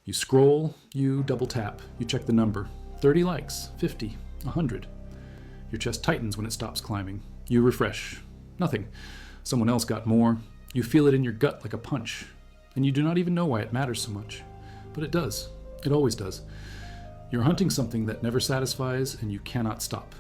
You scroll, you double tap, you check the number. 30 likes, 50, 100. Your chest tightens when it stops climbing. You refresh. Nothing. Someone else got more. You feel it in your gut like a punch. And you do not even know why it matters so much. But it does. It always does. You're hunting something that never satisfies and you cannot stop.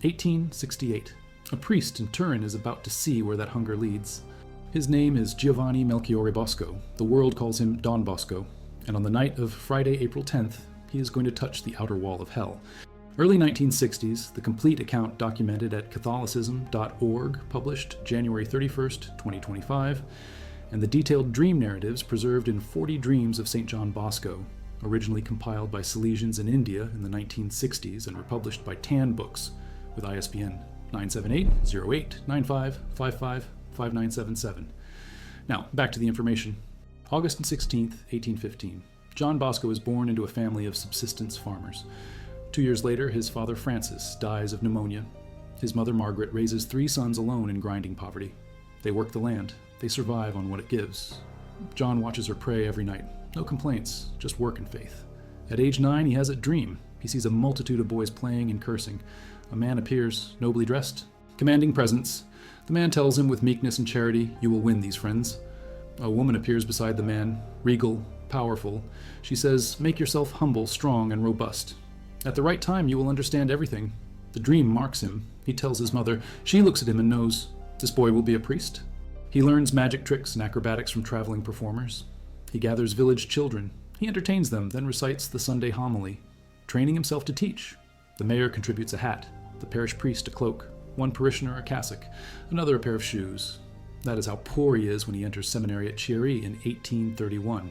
1868. A priest in Turin is about to see where that hunger leads. His name is Giovanni Melchiorre Bosco. The world calls him Don Bosco. And on the night of Friday, April 10th, he is going to touch the outer wall of hell. Early 1960s, the complete account documented at Catholicism.org, published January 31st, 2025, and the detailed dream narratives preserved in 40 Dreams of Saint John Bosco, originally compiled by Salesians in India in the 1960s and republished by Tan Books with ISBN 978-08-9555-5977. Now, back to the information. August 16th, 1815. John Bosco is born into a family of subsistence farmers. 2 years later, his father Francis dies of pneumonia. His mother Margaret raises 3 sons alone in grinding poverty. They work the land. They survive on what it gives. John watches her pray every night. No complaints, just work and faith. At age 9, he has a dream. He sees a multitude of boys playing and cursing. A man appears, nobly dressed, commanding presence. The man tells him with meekness and charity, "You will win these friends." A woman appears beside the man, regal, powerful. She says, "Make yourself humble, strong, and robust. At the right time, you will understand everything." The dream marks him. He tells his mother. She looks at him and knows, this boy will be a priest. He learns magic tricks and acrobatics from traveling performers. He gathers village children. He entertains them, then recites the Sunday homily, training himself to teach. The mayor contributes a hat, the parish priest a cloak, one parishioner a cassock, another a pair of shoes. That is how poor he is when he enters seminary at Chieri in 1831.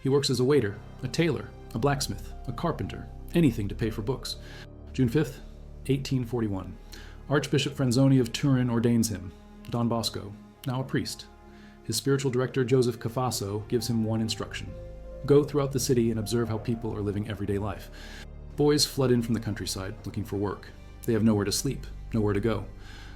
He works as a waiter, a tailor, a blacksmith, a carpenter, anything to pay for books. June 5th, 1841. Archbishop Franzoni of Turin ordains him, Don Bosco, now a priest. His spiritual director, Joseph Cafasso, gives him one instruction. Go throughout the city and observe how people are living everyday life. Boys flood in from the countryside looking for work. They have nowhere to sleep, nowhere to go.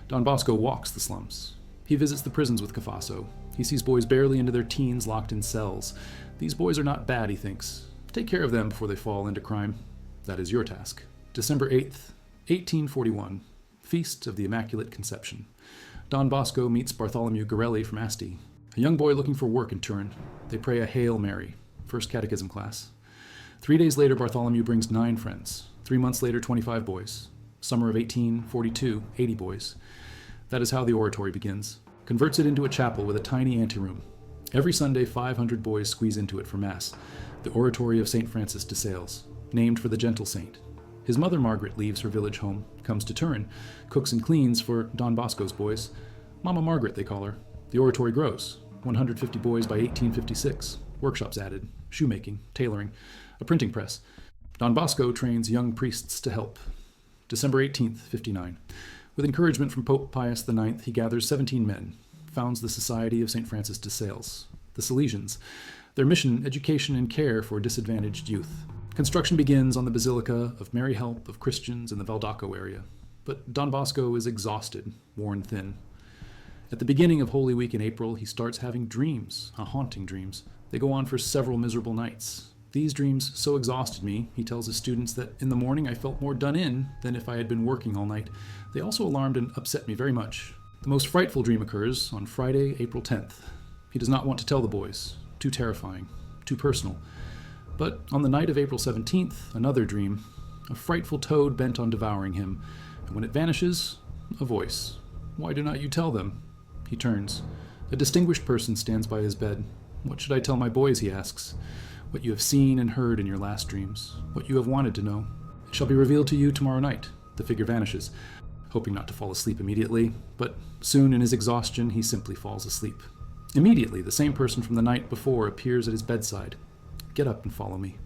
Don Bosco walks the slums. He visits the prisons with Cafasso. He sees boys barely into their teens locked in cells. These boys are not bad, he thinks. Take care of them before they fall into crime. That is your task. December 8th, 1841. Feast of the Immaculate Conception. Don Bosco meets Bartholomew Garelli from Asti, a young boy looking for work in Turin. They pray a Hail Mary, first catechism class. 3 days later, Bartholomew brings 9 friends. 3 months later, 25 boys. Summer of 1842, 80 boys. That is how the oratory begins. Converts it into a chapel with a tiny anteroom. Every Sunday, 500 boys squeeze into it for Mass. The Oratory of St. Francis de Sales, named for the gentle saint. His mother Margaret leaves her village home, comes to Turin, cooks and cleans for Don Bosco's boys. Mama Margaret, they call her. The oratory grows. 150 boys by 1856. Workshops added. Shoemaking, tailoring, a printing press. Don Bosco trains young priests to help. December 18th, 59. With encouragement from Pope Pius IX, he gathers 17 men, founds the Society of St. Francis de Sales, the Salesians. Their mission, education and care for disadvantaged youth. Construction begins on the Basilica of Mary Help of Christians in the Valdocco area. But Don Bosco is exhausted, worn thin. At the beginning of Holy Week in April, he starts having dreams, haunting dreams. They go on for several miserable nights. These dreams so exhausted me, he tells his students, that in the morning I felt more done in than if I had been working all night. They also alarmed and upset me very much. The most frightful dream occurs on Friday, April 10th. He does not want to tell the boys. Too terrifying, too personal. But on the night of April 17th, another dream. A frightful toad bent on devouring him. And when it vanishes, a voice. Why do not you tell them? He turns. A distinguished person stands by his bed. What should I tell my boys, he asks. What you have seen and heard in your last dreams. What you have wanted to know. It shall be revealed to you tomorrow night. The figure vanishes, hoping not to fall asleep immediately, but soon in his exhaustion he simply falls asleep. Immediately, the same person from the night before appears at his bedside. Get up and follow me.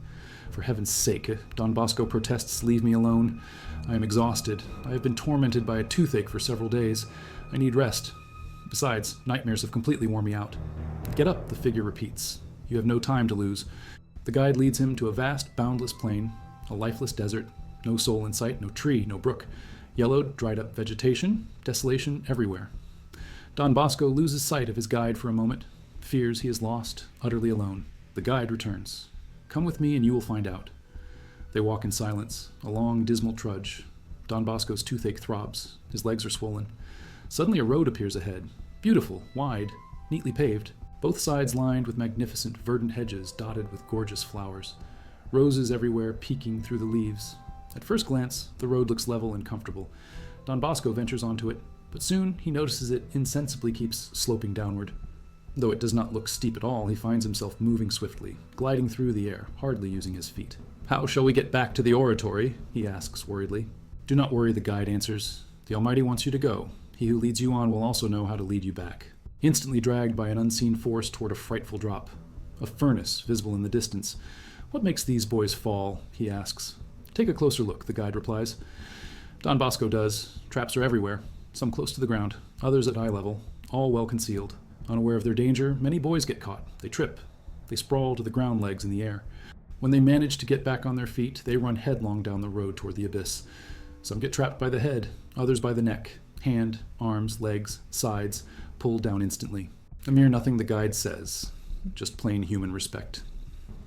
For heaven's sake, Don Bosco protests, leave me alone. I am exhausted. I have been tormented by a toothache for several days. I need rest. Besides, nightmares have completely worn me out. Get up, the figure repeats. You have no time to lose. The guide leads him to a vast, boundless plain, a lifeless desert, no soul in sight, no tree, no brook, yellowed, dried-up vegetation, desolation everywhere. Don Bosco loses sight of his guide for a moment, fears he is lost, utterly alone. The guide returns. Come with me and you will find out. They walk in silence, a long, dismal trudge. Don Bosco's toothache throbs. His legs are swollen. Suddenly a road appears ahead. Beautiful, wide, neatly paved. Both sides lined with magnificent verdant hedges dotted with gorgeous flowers. Roses everywhere peeking through the leaves. At first glance, the road looks level and comfortable. Don Bosco ventures onto it, but soon he notices it insensibly keeps sloping downward. Though it does not look steep at all, he finds himself moving swiftly, gliding through the air, hardly using his feet. "How shall we get back to the oratory?" he asks worriedly. "Do not worry," the guide answers. "The Almighty wants you to go. He who leads you on will also know how to lead you back." Instantly dragged by an unseen force toward a frightful drop. A furnace visible in the distance. "What makes these boys fall?" he asks. "Take a closer look," the guide replies. Don Bosco does. Traps are everywhere, some close to the ground, others at eye level, all well concealed. Unaware of their danger, many boys get caught. They trip. They sprawl to the ground legs in the air. When they manage to get back on their feet, they run headlong down the road toward the abyss. Some get trapped by the head, others by the neck, hand, arms, legs, sides, pulled down instantly. A mere nothing, the guide says. Just plain human respect.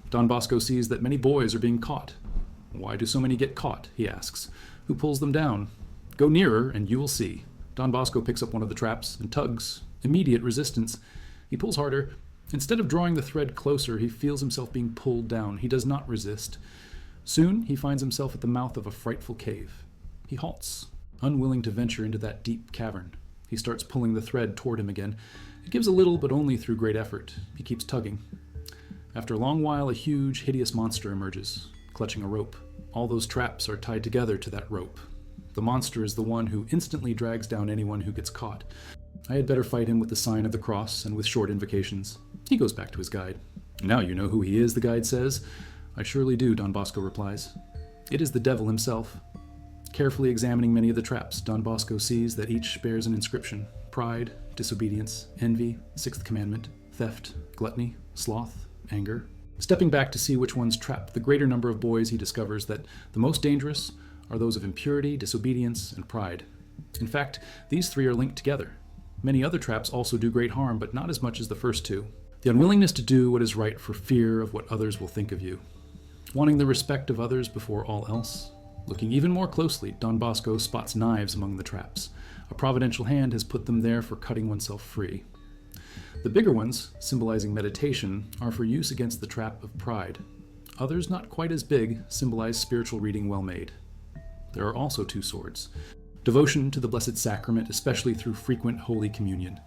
Don Bosco sees that many boys are being caught. "Why do so many get caught?" he asks. "Who pulls them down?" "Go nearer, and you will see." Don Bosco picks up one of the traps and tugs. Immediate resistance. He pulls harder. Instead of drawing the thread closer, he feels himself being pulled down. He does not resist. Soon, he finds himself at the mouth of a frightful cave. He halts, unwilling to venture into that deep cavern. He starts pulling the thread toward him again. It gives a little, but only through great effort. He keeps tugging. After a long while, a huge, hideous monster emerges, clutching a rope. All those traps are tied together to that rope. The monster is the one who instantly drags down anyone who gets caught. I had better fight him with the sign of the cross and with short invocations. He goes back to his guide. "Now you know who he is," the guide says. "I surely do," Don Bosco replies. "It is the devil himself." Carefully examining many of the traps, Don Bosco sees that each bears an inscription: pride, disobedience, envy, sixth commandment, theft, gluttony, sloth, anger. Stepping back to see which ones trap the greater number of boys, he discovers that the most dangerous are those of impurity, disobedience, and pride. In fact, these three are linked together. Many other traps also do great harm, but not as much as the first two. The unwillingness to do what is right for fear of what others will think of you. Wanting the respect of others before all else. Looking even more closely, Don Bosco spots knives among the traps. A providential hand has put them there for cutting oneself free. The bigger ones, symbolizing meditation, are for use against the trap of pride. Others, not quite as big, symbolize spiritual reading well made. There are also two swords. Devotion to the Blessed Sacrament, especially through frequent Holy Communion.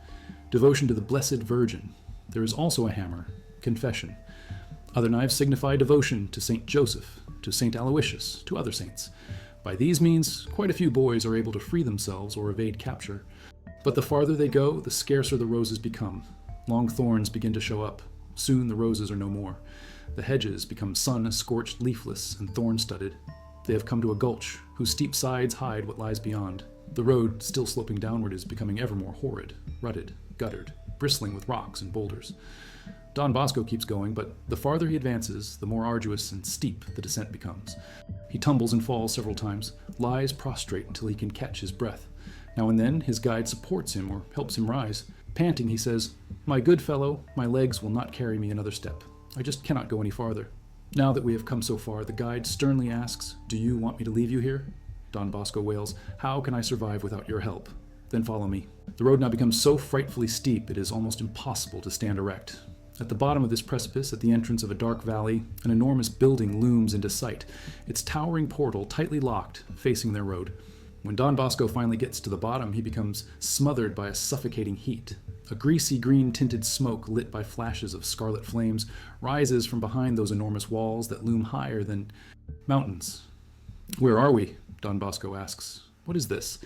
Devotion to the Blessed Virgin. There is also a hammer, confession. Other knives signify devotion to Saint Joseph, to Saint Aloysius, to other saints. By these means, quite a few boys are able to free themselves or evade capture. But the farther they go, the scarcer the roses become. Long thorns begin to show up. Soon the roses are no more. The hedges become sun-scorched, leafless, and thorn-studded. They have come to a gulch, whose steep sides hide what lies beyond. The road, still sloping downward, is becoming ever more horrid, rutted, guttered, bristling with rocks and boulders. Don Bosco keeps going, but the farther he advances, the more arduous and steep the descent becomes. He tumbles and falls several times, lies prostrate until he can catch his breath. Now and then, his guide supports him or helps him rise. Panting, he says, "My good fellow, my legs will not carry me another step. I just cannot go any farther." Now that we have come so far, the guide sternly asks, "Do you want me to leave you here?" Don Bosco wails, "How can I survive without your help?" "Then follow me." The road now becomes so frightfully steep it is almost impossible to stand erect. At the bottom of this precipice, at the entrance of a dark valley, an enormous building looms into sight, its towering portal tightly locked, facing their road. When Don Bosco finally gets to the bottom, he becomes smothered by a suffocating heat. A greasy green-tinted smoke lit by flashes of scarlet flames rises from behind those enormous walls that loom higher than mountains. "Where are we?" Don Bosco asks. "What is this?"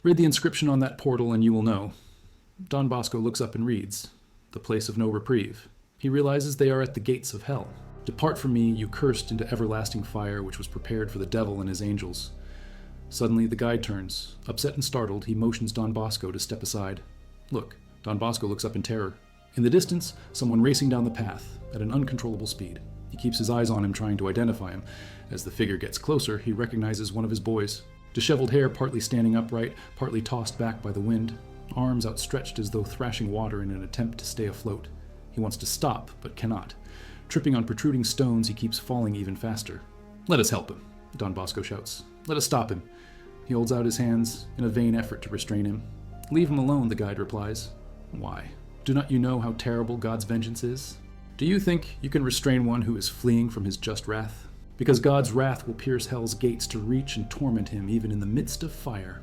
"Read the inscription on that portal and you will know." Don Bosco looks up and reads, "The place of no reprieve." He realizes they are at the gates of hell. "Depart from me, you cursed, into everlasting fire, which was prepared for the devil and his angels." Suddenly the guide turns. Upset and startled, he motions Don Bosco to step aside. "Look." Don Bosco looks up in terror. In the distance, someone racing down the path at an uncontrollable speed. He keeps his eyes on him, trying to identify him. As the figure gets closer, he recognizes one of his boys. Disheveled hair partly standing upright, partly tossed back by the wind. Arms outstretched as though thrashing water in an attempt to stay afloat. He wants to stop, but cannot. Tripping on protruding stones, he keeps falling even faster. "Let us help him," Don Bosco shouts. "Let us stop him." He holds out his hands in a vain effort to restrain him. "Leave him alone," the guide replies. "Why? Do not you know how terrible God's vengeance is? Do you think you can restrain one who is fleeing from his just wrath? Because God's wrath will pierce hell's gates to reach and torment him even in the midst of fire."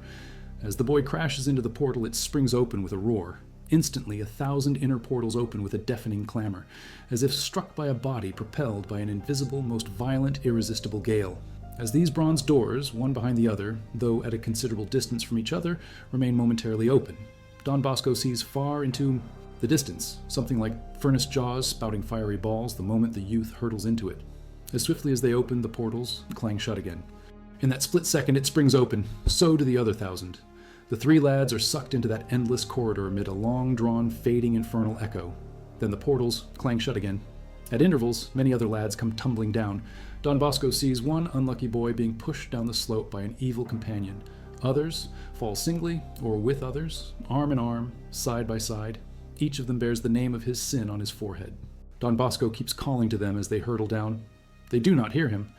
As the boy crashes into the portal, it springs open with a roar. Instantly, 1,000 inner portals open with a deafening clamor, as if struck by a body propelled by an invisible, most violent, irresistible gale. As these bronze doors, one behind the other, though at a considerable distance from each other, remain momentarily open, Don Bosco sees far into the distance, something like furnace jaws spouting fiery balls the moment the youth hurtles into it. As swiftly as they open, the portals clang shut again. In that split second, it springs open. So do the other 1,000. The 3 lads are sucked into that endless corridor amid a long-drawn, fading infernal echo. Then the portals clang shut again. At intervals, many other lads come tumbling down. Don Bosco sees one unlucky boy being pushed down the slope by an evil companion. Others fall singly or with others, arm in arm, side by side. Each of them bears the name of his sin on his forehead. Don Bosco keeps calling to them as they hurtle down. They do not hear him.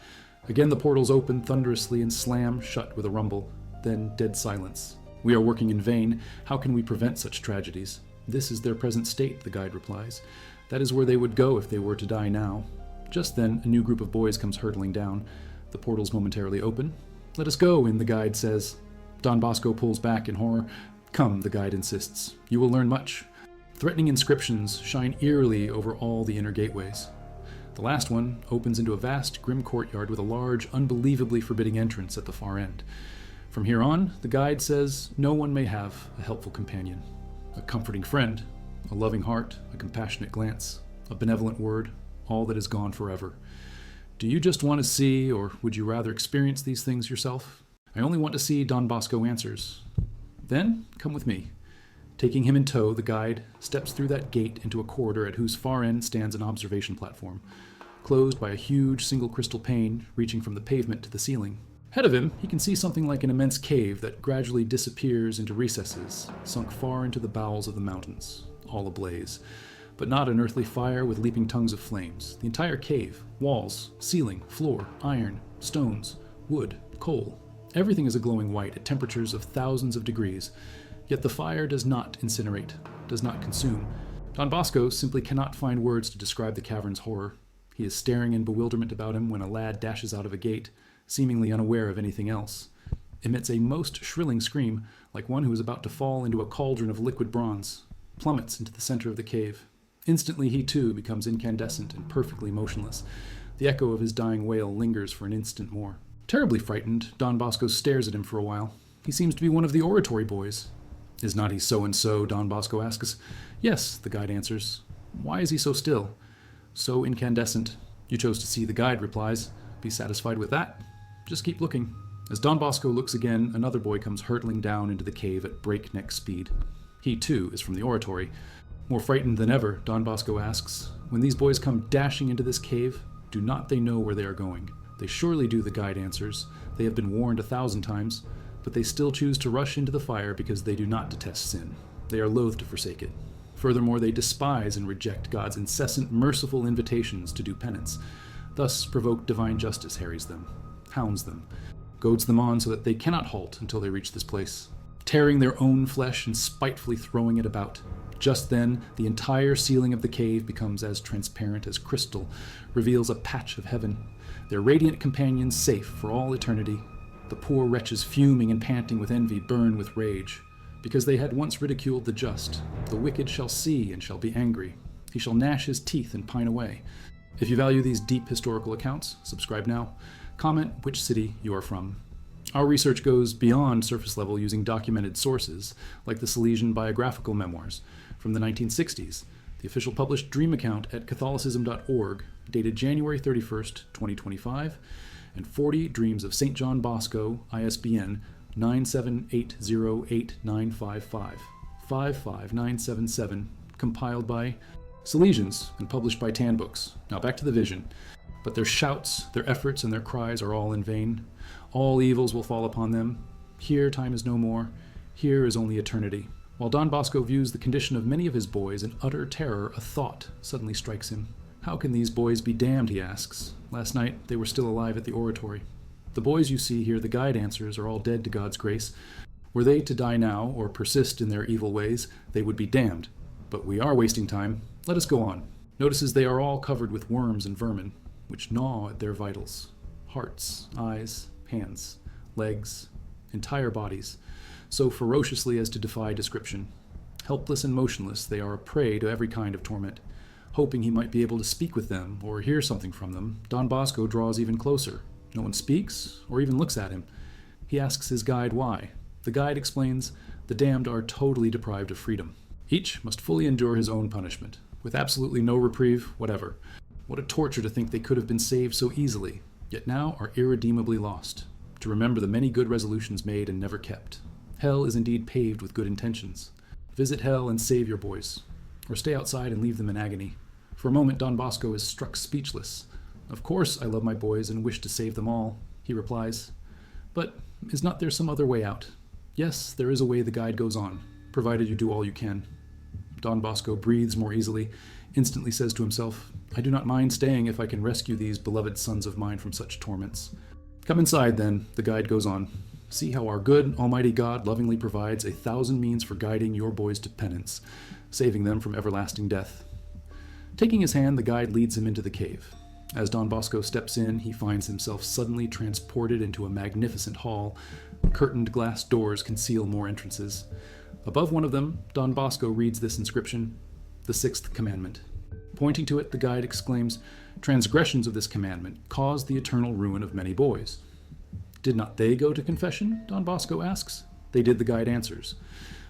Again the portals open thunderously and slam shut with a rumble. Then dead silence. "We are working in vain. How can we prevent such tragedies?" "This is their present state," the guide replies. "That is where they would go if they were to die now." Just then, a new group of boys comes hurtling down. The portals momentarily open. "Let us go in," the guide says. Don Bosco pulls back in horror. "Come," the guide insists. "You will learn much." Threatening inscriptions shine eerily over all the inner gateways. The last one opens into a vast, grim courtyard with a large, unbelievably forbidding entrance at the far end. From here on, the guide says, no one may have a helpful companion. A comforting friend, a loving heart, a compassionate glance, a benevolent word, all that is gone forever. Do you just want to see, or would you rather experience these things yourself? I only want to see, Don Bosco answers. Then, come with me. Taking him in tow, the guide steps through that gate into a corridor at whose far end stands an observation platform, closed by a huge single crystal pane reaching from the pavement to the ceiling. Ahead of him, he can see something like an immense cave that gradually disappears into recesses, sunk far into the bowels of the mountains, all ablaze. But not an earthly fire with leaping tongues of flames. The entire cave, walls, ceiling, floor, iron, stones, wood, coal. Everything is a glowing white at temperatures of thousands of degrees. Yet the fire does not incinerate, does not consume. Don Bosco simply cannot find words to describe the cavern's horror. He is staring in bewilderment about him when a lad dashes out of a gate, seemingly unaware of anything else. Emits a most shrilling scream, like one who is about to fall into a cauldron of liquid bronze. Plummets into the center of the cave. Instantly he too becomes incandescent and perfectly motionless. The echo of his dying wail lingers for an instant more. Terribly frightened, Don Bosco stares at him for a while. He seems to be one of the oratory boys. Is not he so-and-so, Don Bosco asks. Yes, the guide answers. Why is he so still? So incandescent. You chose to see, the guide replies. Be satisfied with that? Just keep looking. As Don Bosco looks again, another boy comes hurtling down into the cave at breakneck speed. He, too, is from the oratory. More frightened than ever, Don Bosco asks, when these boys come dashing into this cave, do not they know where they are going? They surely do, the guide answers. They have been warned 1,000 times, but they still choose to rush into the fire because they do not detest sin. They are loath to forsake it. Furthermore, they despise and reject God's incessant, merciful invitations to do penance. Thus provoked divine justice harries them, hounds them, goads them on so that they cannot halt until they reach this place, tearing their own flesh and spitefully throwing it about. Just then, the entire ceiling of the cave becomes as transparent as crystal, reveals a patch of heaven, their radiant companions safe for all eternity. The poor wretches, fuming and panting with envy, burn with rage, because they had once ridiculed the just. The wicked shall see and shall be angry. He shall gnash his teeth and pine away. If you value these deep historical accounts, subscribe now. Comment which city you are from. Our research goes beyond surface level using documented sources, like the Salesian biographical memoirs from the 1960s, the official published dream account at Catholicism.org, dated January 31st, 2025, and 40 Dreams of Saint John Bosco, ISBN 978089555, 55977, compiled by Salesians and published by Tan Books. Now back to the vision. But their shouts, their efforts, and their cries are all in vain. All evils will fall upon them. Here time is no more. Here is only eternity. While Don Bosco views the condition of many of his boys in utter terror, a thought suddenly strikes him. How can these boys be damned, he asks. Last night they were still alive at the oratory. The boys you see here, the guide answers, are all dead to God's grace. Were they to die now, or persist in their evil ways, they would be damned. But we are wasting time. Let us go on. Notices they are all covered with worms and vermin, which gnaw at their vitals. Hearts, eyes, hands, legs, entire bodies, so ferociously as to defy description. Helpless and motionless, they are a prey to every kind of torment. Hoping he might be able to speak with them or hear something from them, Don Bosco draws even closer. No one speaks or even looks at him. He asks his guide why. The guide explains the damned are totally deprived of freedom. Each must fully endure his own punishment, with absolutely no reprieve whatever. What a torture to think they could have been saved so easily, yet now are irredeemably lost. To remember the many good resolutions made and never kept. Hell is indeed paved with good intentions. Visit hell and save your boys, or stay outside and leave them in agony. For a moment, Don Bosco is struck speechless. Of course I love my boys and wish to save them all, he replies. But is not there some other way out? Yes, there is a way, the guide goes on, provided you do all you can. Don Bosco breathes more easily, instantly says to himself, I do not mind staying if I can rescue these beloved sons of mine from such torments. Come inside then, the guide goes on. See how our good, almighty God lovingly provides 1,000 means for guiding your boys to penance, saving them from everlasting death. Taking his hand, the guide leads him into the cave. As Don Bosco steps in, he finds himself suddenly transported into a magnificent hall. Curtained glass doors conceal more entrances. Above one of them, Don Bosco reads this inscription, the 6th commandment. Pointing to it, the guide exclaims, transgressions of this commandment caused the eternal ruin of many boys. Did not they go to confession? Don Bosco asks. They did, the guide answers.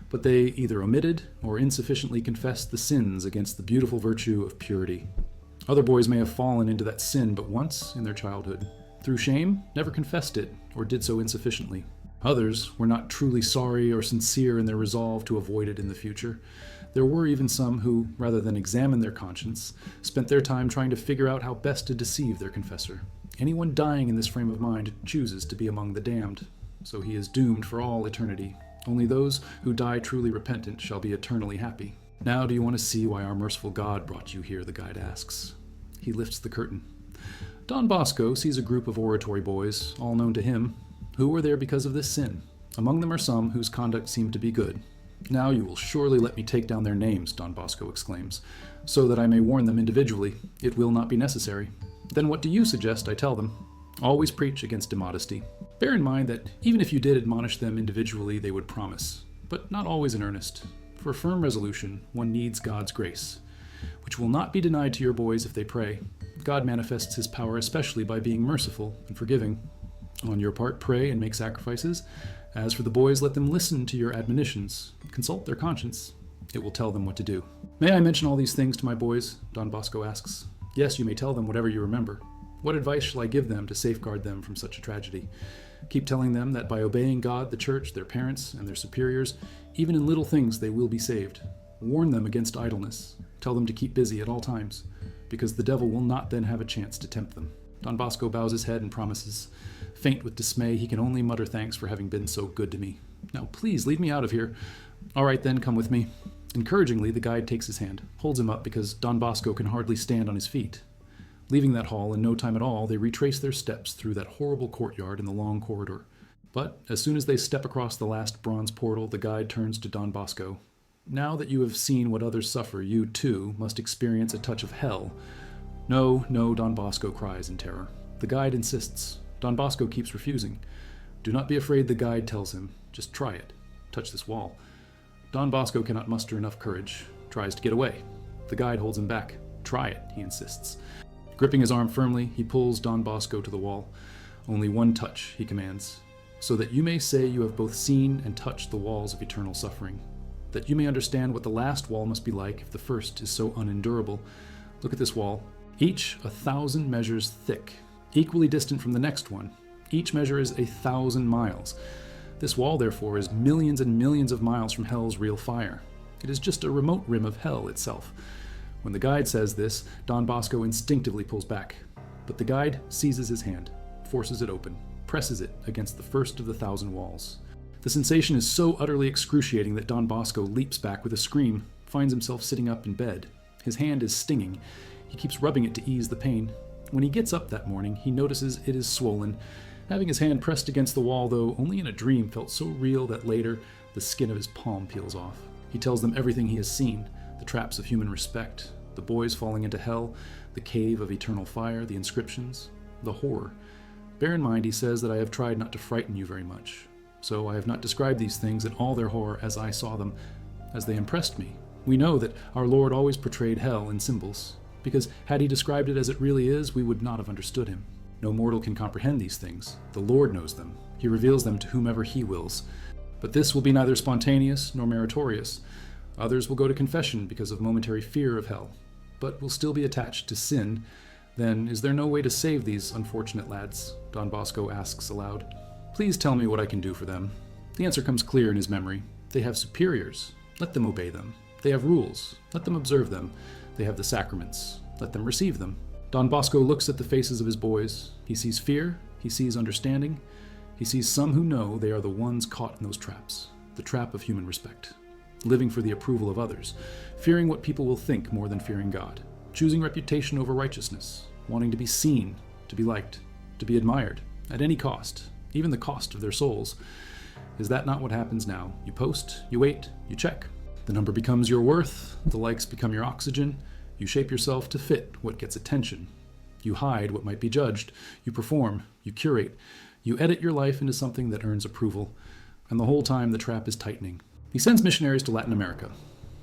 But they either omitted or insufficiently confessed the sins against the beautiful virtue of purity. Other boys may have fallen into that sin but once in their childhood. Through shame, never confessed it, or did so insufficiently. Others were not truly sorry or sincere in their resolve to avoid it in the future. There were even some who, rather than examine their conscience, spent their time trying to figure out how best to deceive their confessor. Anyone dying in this frame of mind chooses to be among the damned, so he is doomed for all eternity. Only those who die truly repentant shall be eternally happy. Now do you want to see why our merciful God brought you here, the guide asks. He lifts the curtain. Don Bosco sees a group of oratory boys, all known to him, who were there because of this sin. Among them are some whose conduct seemed to be good. Now you will surely let me take down their names, Don Bosco exclaims, so that I may warn them individually. It will not be necessary. Then what do you suggest I tell them? Always preach against immodesty. Bear in mind that even if you did admonish them individually, they would promise, but not always in earnest. For firm resolution, one needs God's grace, which will not be denied to your boys if they pray. God manifests his power especially by being merciful and forgiving. On your part, pray and make sacrifices. As for the boys, let them listen to your admonitions. Consult their conscience. It will tell them what to do. May I mention all these things to my boys? Don Bosco asks. Yes, you may tell them whatever you remember. What advice shall I give them to safeguard them from such a tragedy? Keep telling them that by obeying God, the church, their parents, and their superiors, even in little things they will be saved. Warn them against idleness. Tell them to keep busy at all times, because the devil will not then have a chance to tempt them. Don Bosco bows his head and promises. Faint with dismay, he can only mutter thanks for having been so good to me. Now please, lead me out of here. All right then, come with me. Encouragingly, the guide takes his hand, holds him up because Don Bosco can hardly stand on his feet. Leaving that hall in no time at all, they retrace their steps through that horrible courtyard in the long corridor. But as soon as they step across the last bronze portal, the guide turns to Don Bosco. Now that you have seen what others suffer, you, too, must experience a touch of hell. No, no, Don Bosco cries in terror. The guide insists. Don Bosco keeps refusing. Do not be afraid, the guide tells him. Just try it. Touch this wall. Don Bosco cannot muster enough courage. Tries to get away. The guide holds him back. Try it, he insists. Gripping his arm firmly, he pulls Don Bosco to the wall. Only one touch, he commands, so that you may say you have both seen and touched the walls of eternal suffering, that you may understand what the last wall must be like if the first is so unendurable. Look at this wall, each 1,000 measures thick, equally distant from the next one. Each measure is 1,000 miles. This wall, therefore, is millions and millions of miles from hell's real fire. It is just a remote rim of hell itself. When the guide says this, Don Bosco instinctively pulls back. But the guide seizes his hand, forces it open, presses it against the first of the 1,000 walls. The sensation is so utterly excruciating that Don Bosco leaps back with a scream, finds himself sitting up in bed. His hand is stinging. He keeps rubbing it to ease the pain. When he gets up that morning, he notices it is swollen. Having his hand pressed against the wall, though only in a dream, felt so real that later the skin of his palm peels off. He tells them everything he has seen, the traps of human respect, the boys falling into hell, the cave of eternal fire, the inscriptions, the horror. Bear in mind, he says, that I have tried not to frighten you very much. So I have not described these things in all their horror as I saw them, as they impressed me. We know that our Lord always portrayed hell in symbols, because had he described it as it really is, we would not have understood him. No mortal can comprehend these things. The Lord knows them. He reveals them to whomever he wills. But this will be neither spontaneous nor meritorious. Others will go to confession because of momentary fear of hell, but will still be attached to sin. Then is there no way to save these unfortunate lads? Don Bosco asks aloud. Please tell me what I can do for them. The answer comes clear in his memory. They have superiors. Let them obey them. They have rules. Let them observe them. They have the sacraments. Let them receive them. Don Bosco looks at the faces of his boys. He sees fear. He sees understanding. He sees some who know they are the ones caught in those traps. The trap of human respect. Living for the approval of others. Fearing what people will think more than fearing God. Choosing reputation over righteousness. Wanting to be seen. To be liked. To be admired. At any cost. Even the cost of their souls. Is that not what happens now? You post. You wait. You check. The number becomes your worth. The likes become your oxygen. You shape yourself to fit what gets attention. You hide what might be judged. You perform. You curate. You edit your life into something that earns approval. And the whole time the trap is tightening. He sends missionaries to Latin America.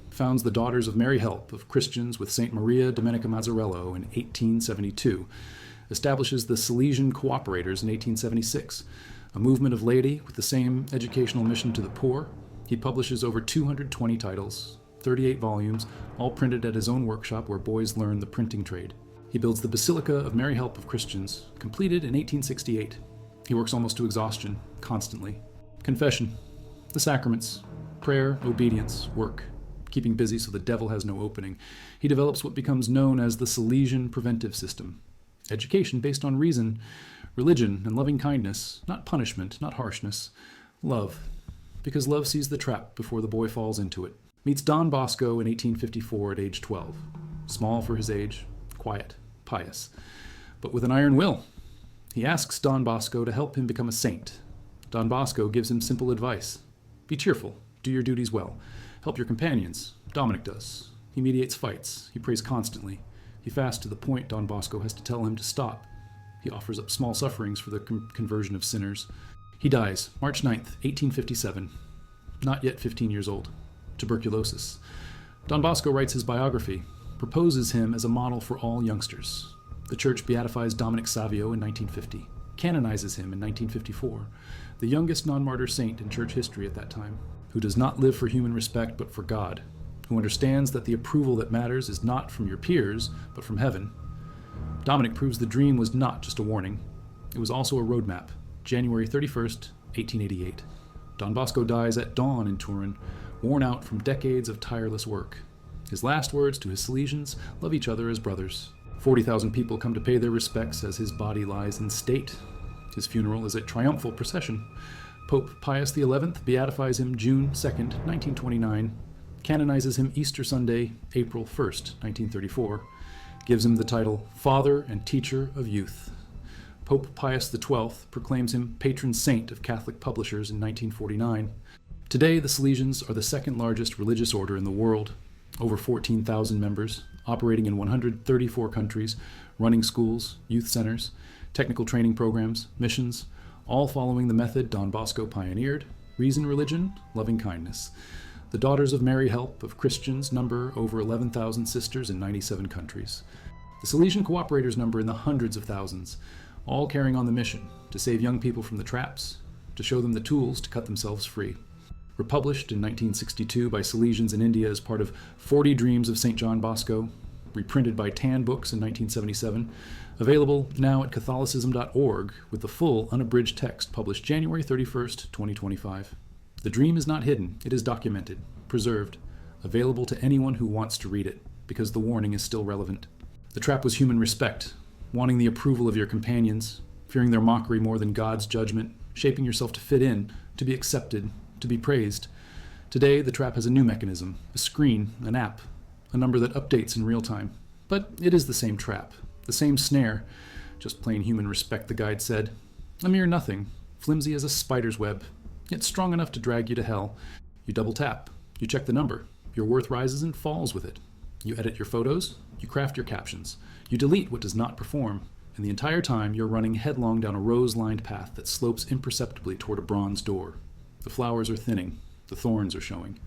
Founds the Daughters of Mary Help of Christians with St. Maria Domenica Mazzarello in 1872. Establishes the Salesian Cooperators in 1876. A movement of laity with the same educational mission to the poor. He publishes over 220 titles, 38 volumes, all printed at his own workshop where boys learn the printing trade. He builds the Basilica of Mary Help of Christians, completed in 1868. He works almost to exhaustion, constantly. Confession, the sacraments, prayer, obedience, work, keeping busy so the devil has no opening. He develops what becomes known as the Salesian preventive system. Education based on reason, religion, and loving kindness, not punishment, not harshness. Love, because love sees the trap before the boy falls into it. Meets Don Bosco in 1854 at age 12. Small for his age, quiet, pious, but with an iron will. He asks Don Bosco to help him become a saint. Don Bosco gives him simple advice. Be cheerful, do your duties well, help your companions. Dominic does. He mediates fights, he prays constantly. He fasts to the point Don Bosco has to tell him to stop. He offers up small sufferings for the conversion of sinners. He dies March 9th, 1857, not yet 15 years old. Tuberculosis. Don Bosco writes his biography, proposes him as a model for all youngsters. The church beatifies Dominic Savio in 1950, canonizes him in 1954, the youngest non-martyr saint in church history at that time, who does not live for human respect but for God, who understands that the approval that matters is not from your peers, but from heaven. Dominic proves the dream was not just a warning. It was also a roadmap. January 31st, 1888. Don Bosco dies at dawn in Turin, worn out from decades of tireless work. His last words to his Salesians, love each other as brothers. 40,000 people come to pay their respects as his body lies in state. His funeral is a triumphal procession. Pope Pius XI beatifies him June 2nd, 1929, canonizes him Easter Sunday, April 1st, 1934, gives him the title Father and Teacher of Youth. Pope Pius XII proclaims him patron saint of Catholic publishers in 1949. Today, the Salesians are the second largest religious order in the world, over 14,000 members, operating in 134 countries, running schools, youth centers, technical training programs, missions, all following the method Don Bosco pioneered: reason, religion, loving kindness. The Daughters of Mary Help of Christians number over 11,000 sisters in 97 countries. The Salesian Cooperators number in the hundreds of thousands, all carrying on the mission to save young people from the traps, to show them the tools to cut themselves free. Republished in 1962 by Salesians in India as part of 40 Dreams of Saint John Bosco, reprinted by Tan Books in 1977, available now at Catholicism.org with the full unabridged text published January 31st, 2025. The dream is not hidden, it is documented, preserved, available to anyone who wants to read it, because the warning is still relevant. The trap was human respect, wanting the approval of your companions, fearing their mockery more than God's judgment, shaping yourself to fit in, to be accepted, to be praised. Today, the trap has a new mechanism, a screen, an app, a number that updates in real time, But it is the same trap, the same snare. Just plain human respect, the guide said. A mere nothing, flimsy as a spider's web, yet strong enough to drag you to hell. You double tap, you check the number, your worth rises and falls with it. You edit your photos, you craft your captions, you delete what does not perform, and the entire time you're running headlong down a rose-lined path that slopes imperceptibly toward a bronze door. The flowers are thinning, the thorns are showing,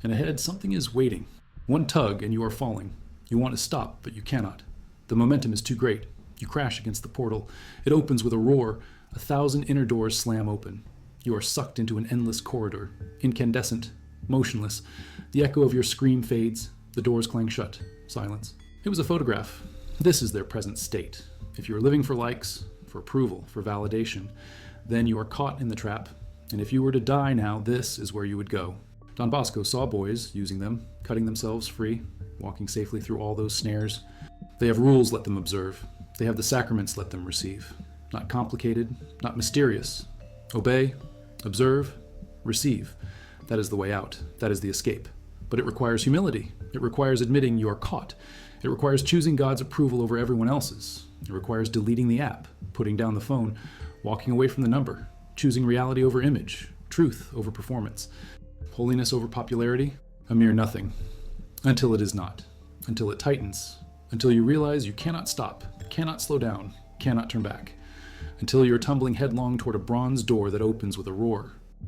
and ahead something is waiting. One tug and you are falling. You want to stop, but you cannot. The momentum is too great. You crash against the portal. It opens with a roar. 1,000 inner doors slam open. You are sucked into an endless corridor, incandescent, motionless. The echo of your scream fades. The doors clang shut. Silence. It was a photograph. This is their present state. If you are living for likes, for approval, for validation, then you are caught in the trap. And if you were to die now, this is where you would go. Don Bosco saw boys using them, cutting themselves free, walking safely through all those snares. They have rules, let them observe. They have the sacraments, let them receive. Not complicated, not mysterious. Obey, observe, receive. That is the way out. That is the escape. But it requires humility. It requires admitting you are caught. It requires choosing God's approval over everyone else's. It requires deleting the app, putting down the phone, walking away from the number, choosing reality over image, truth over performance, holiness over popularity, a mere nothing. Until it is not. Until it tightens. Until you realize you cannot stop, cannot slow down, cannot turn back. Until you're tumbling headlong toward a bronze door that opens with a roar.